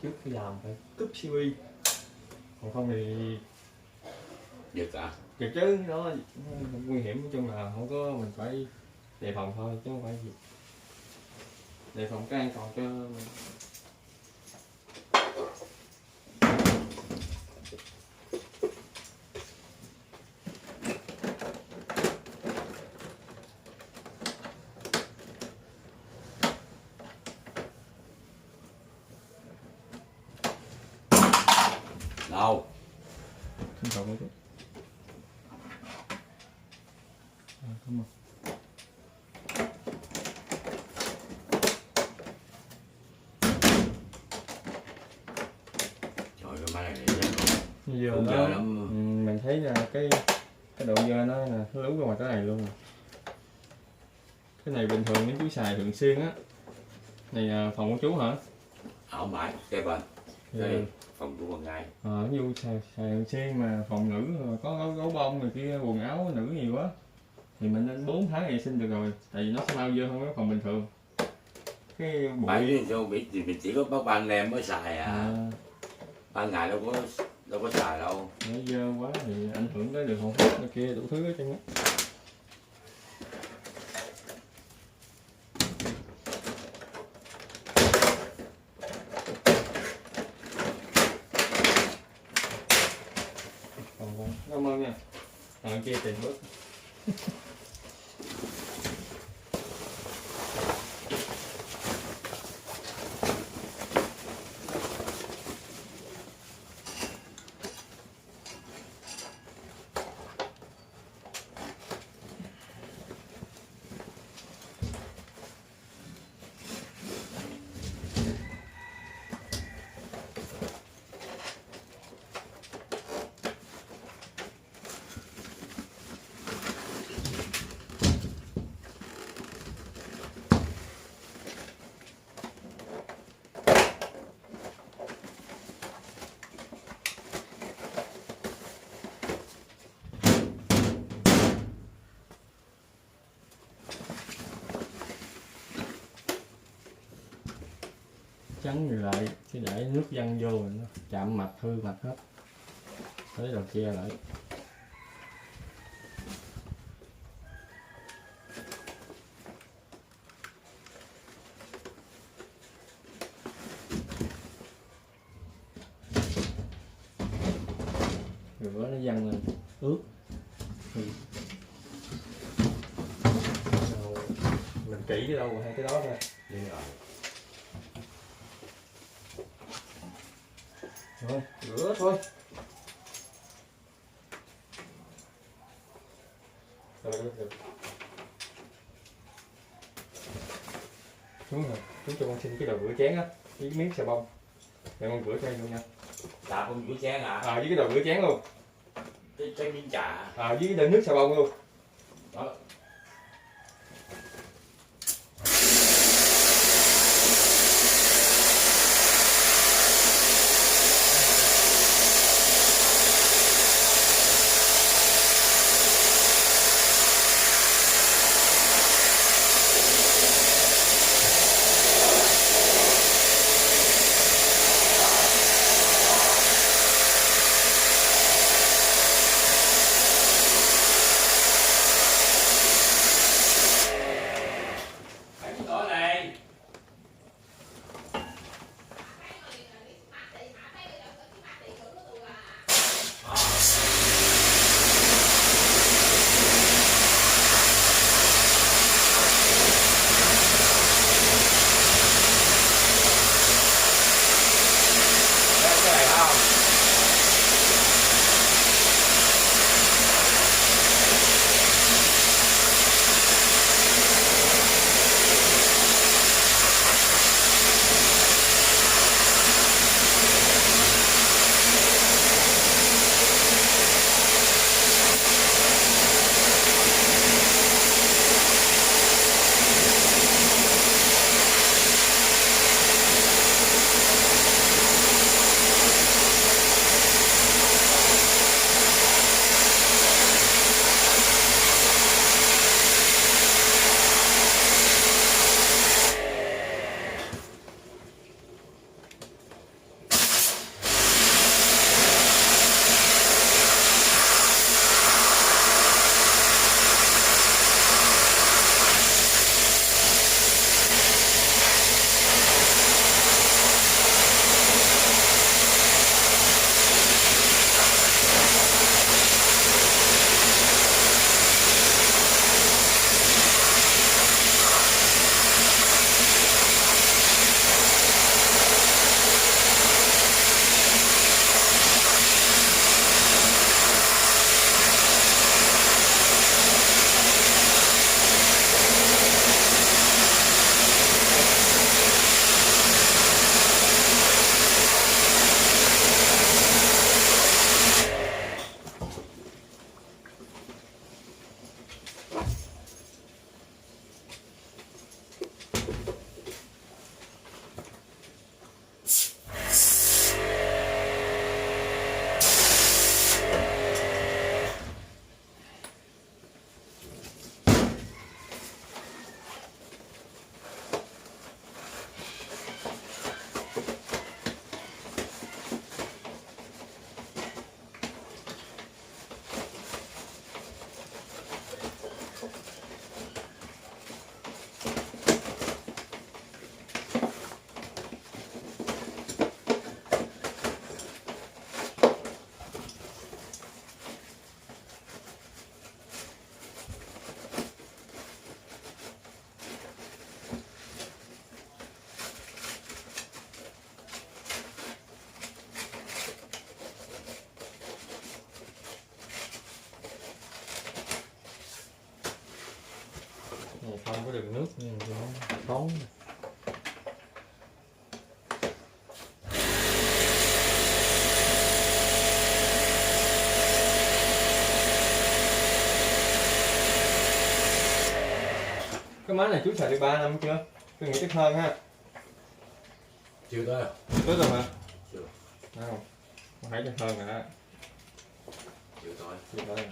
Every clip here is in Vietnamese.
trước khi làm phải cúp CP, còn không thì giật à? giật chứ, đó nguy hiểm. Nói chung là không có, mình phải đề phòng thôi chứ không phải gì, đề phòng cái an toàn cho mình. Đâu Xin chào một chút. Cảm ơn. trời ơi máy này để Giờ cũng nó giờ lắm. mình thấy là cái độ dơ nó là nó lú ra ngoài cái này luôn. Cái này bình thường mấy chú xài thường xuyên á. Này là phòng của chú hả? Không phải cái bên đây phòng của con gái. Ví dụ xài thường xuyên mà phòng nữ có gấu bông rồi kia, quần áo nữ nhiều quá thì mình nên 4 tháng vệ sinh được rồi, tại vì nó sẽ mau dơ hơn cái phòng bình thường. Cái bụi Phải cho mình chỉ có bắt ban đêm mới xài ban ngày đâu có xài đâu. nó dơ quá thì ảnh hưởng tới đường hô hấp này kia đủ thứ hết trơn á. Cảm ơn nha. Kia tiền bớt. Chắn như lại chứ để nước văng vô rồi nó chạm mạch hư mạch hết, lấy đầu che lại. Rửa nó văng lên ướt. Mình kỹ cái đâu rồi hay cái đó thôi. Đúng rồi. Rồi, rửa thôi. Rồi, được. Xuống rồi, xuống cho con xin cái đồ rửa chén á, với miếng xà bông. Để con rửa cho em luôn nha. Xà không rửa chén à? Với cái đồ rửa chén luôn. Cái miếng trà. Với cái đựng nước xà bông luôn. Đó. Này không có đường nước nhưng mà nó khó. Cái máy này chú xài được 3 năm chưa? Tôi nghĩ chắc hơn ha. Chưa tới. Tới rồi hả? Chưa. Không. Phải chắc hơn rồi đó. Chưa tới. Chưa tới.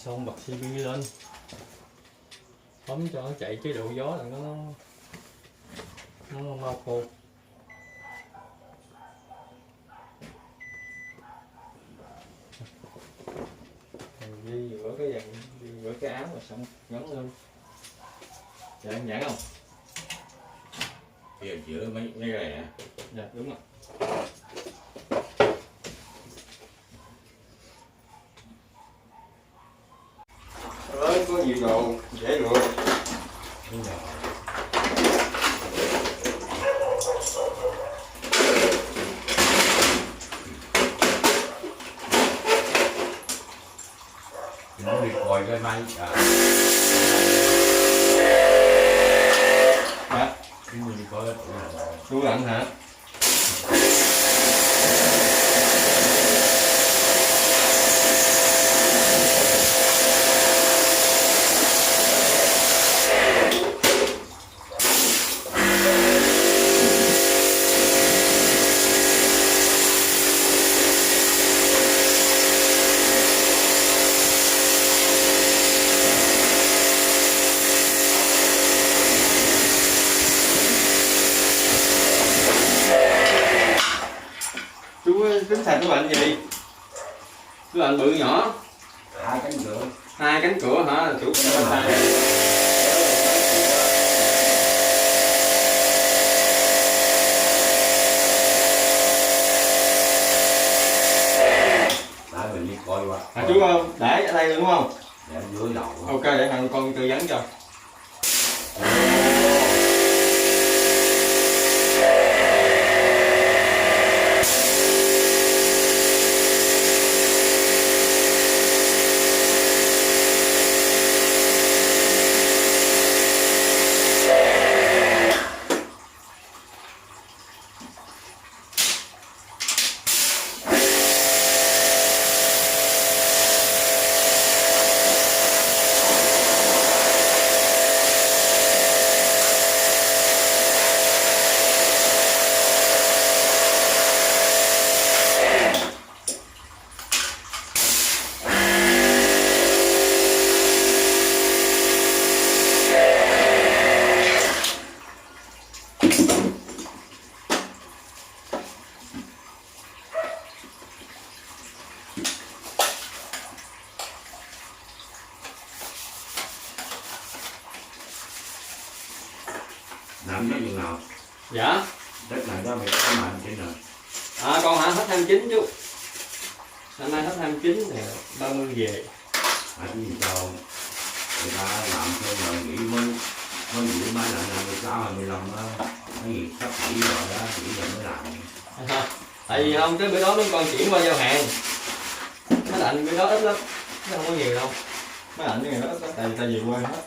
Xong bật CPU lên, bấm cho nó chạy chế độ gió là nó mau khô. Đi rửa cái dàn, rửa cái áo rồi xong gắn lên. Dạ em giãn không? Bây giờ giữa mấy cái này hả? Dạ đúng rồi. Đấy, có nhiều đồ dễ rửa. Đúng rồi. Nó đi coi cái máy Dạ. cái mình đi coi cái Tủ lạnh hả? Chú tính xài tủ lạnh gì? Tủ lạnh bự nhỏ? 2 cánh cửa. 2 cánh cửa hả? Chủ xài. Để mình đi coi qua. Chú để ở đây luôn đúng không? Để dưới đầu. Ok, để thằng con tư vấn cho. Làm cái gì nào? Dạ. Đất này đó mày có mà anh chứ nào. Con hả, hết 29 chú. Năm nay hết 29 nè, 30 về. Cái gì đâu. Người ta làm thêm rồi nghỉ mới nghỉ mấy lần là 16 25 á. Cái gì sắp nghỉ rồi đó, nghỉ rồi mới làm. Tại vì không, cái bữa đó mấy con chuyển qua giao hàng. Mấy lạnh bữa đó ít lắm, nó không có nhiều đâu. Mấy lạnh cái ngày đó ít lắm, tại về quê hết.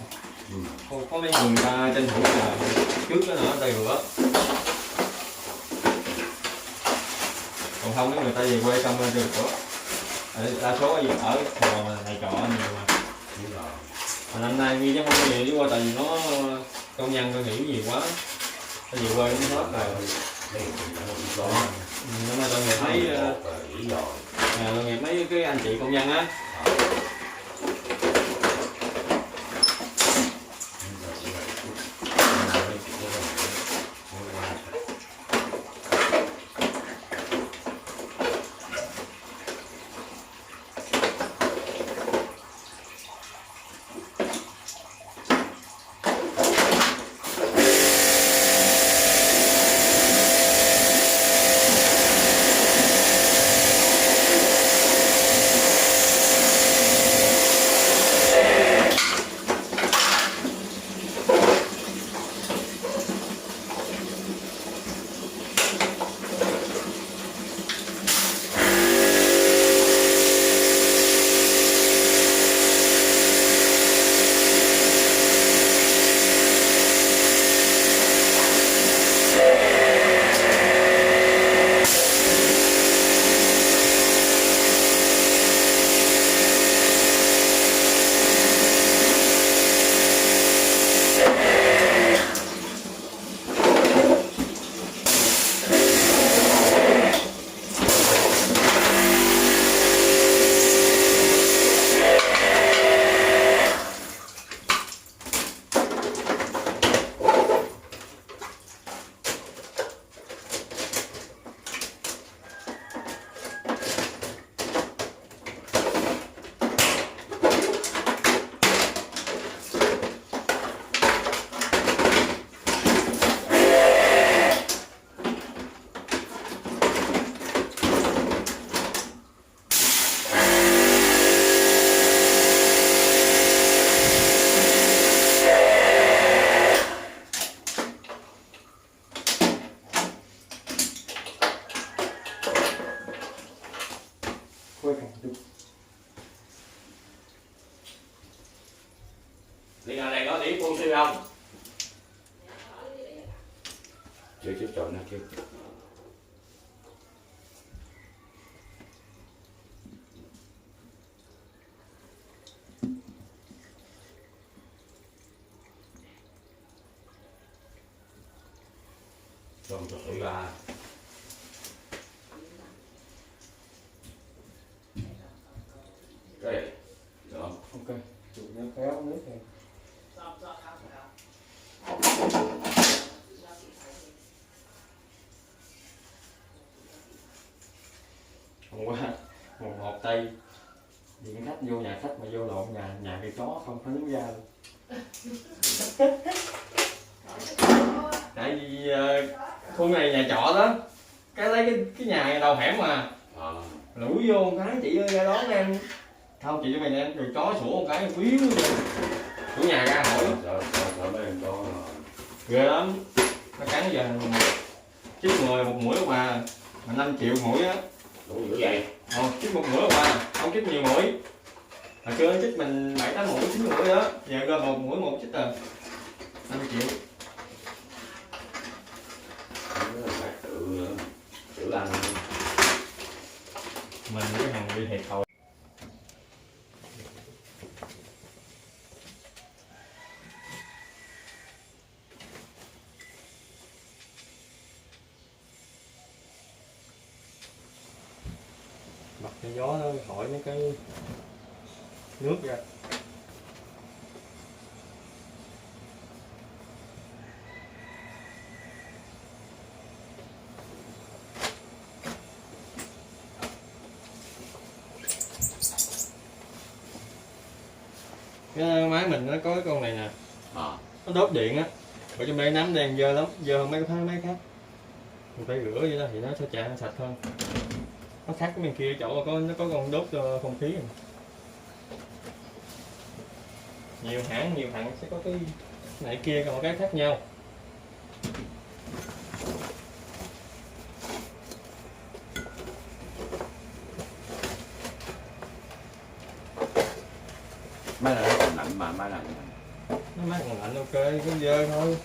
Có mấy người ta tranh thủ là trước đó nữa tay rửa. Còn không mấy người ta về quê xong lên rửa. Đa số ở này trọ nhiều mà. Mà năm nay nguyên chắc không có nhiều chứ qua, tại vì nó công nhân tôi nghỉ nhiều quá. Ta về quê nó hết rồi. Năm nay tôi nghe thấy tôi nghe mấy cái anh chị công nhân á. Đi ngồi này có đĩa cô siêu không? Chưa chút chọn nó chứ. Xong cho sủi ra. Đây. Được. Ok. Chụp nó kéo nước này. Hôm qua một hộp tây điện khách vô nhà khách mà vô lộn nhà cây chó không có nước ra luôn. Tại vì khu này nhà trọ đó, cái lấy cái nhà đầu hẻm mà lủi vô một cái chị ơi ra đón em, không chị cho mày em rồi chó sủa một cái quýu chủ nhà ra hỏi ghê lắm, nó cắn giờ chích người một mũi mà 5 triệu mũi á. Đủ dữ vậy? Chích một mũi mà không chích nhiều mũi, hồi xưa nó chích mình 7-8 mũi 9 mũi đó, giờ gom một mũi một chích rồi 5 triệu. Tự ăn Mình cái hàng bị thiệt thòi. Bật cái gió nó thổi mấy cái nước ra. Cái máy mình nó có cái con này nè, nó đốt điện á, ở trong đây nắm đèn dơ lắm, dơ hơn mấy cái máy khác. mình phải rửa vậy đó thì nó sẽ chạm sạch hơn. Nó khác cái bên kia chỗ nó có con đốt cho không khí. Nhiều hãng sẽ có cái này kia còn cái khác nhau. Máy này nó còn lạnh mà máy này Nó mát còn lạnh ok, cứ dơ thôi.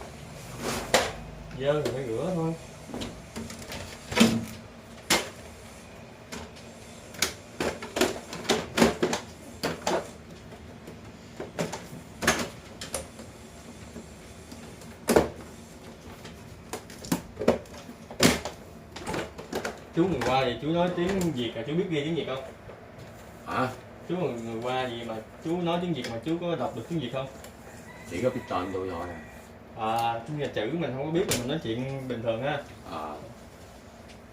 Dơ thì phải rửa thôi. Chú người qua vậy chú nói tiếng Việt chú biết ghi tiếng Việt không? hả? Chú là người qua gì mà chú nói tiếng Việt mà chú có đọc được tiếng Việt không? Chỉ có biết tên tôi thôi. Nhưng mà chữ mình không có biết mà mình nói chuyện bình thường ha.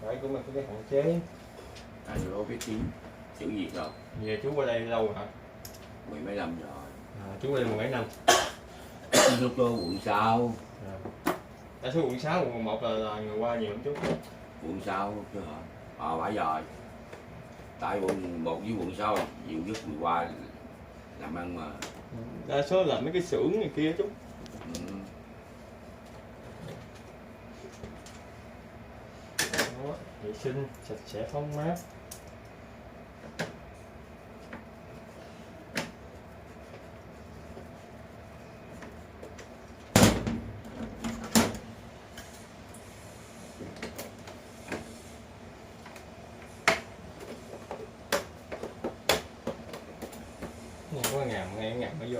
Đấy cũng là cái hạn chế. Tôi đâu biết chữ Việt đâu. Về chú qua đây lâu rồi hả? Mười mấy năm rồi. Chú qua đây 17 năm. Lúc đó quận 6. Ở số quận 6, quận 1 là người qua nhiều lắm chú. Quận 6 chứ hả? Phải rồi. Tại quận 1 với quận 6 nhiều nhất người qua làm ăn mà. Đa số là mấy cái xưởng này kia chú. Đó, vệ sinh, sạch sẽ thoáng mát. Này có ngàm ngay ngàm nó vô.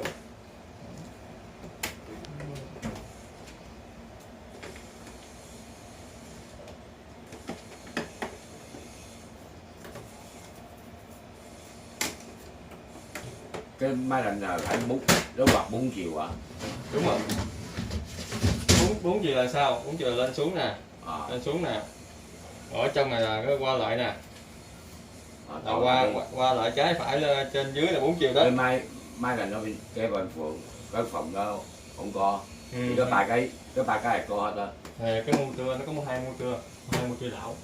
Cái máy lạnh là phải nó quạt 4 chiều hả? Đúng rồi. 4 chiều là sao? 4 chiều là lên xuống nè. Lên xuống nè. Ở trong này là cái qua lại nè. Là qua lại trái phải lên trên dưới là 4 chiều đó. Cái máy lạnh nó cái bên phượng cái phòng đó không có. Thì cái ba cái là co hết á. Cái motor nó có hai motor đảo.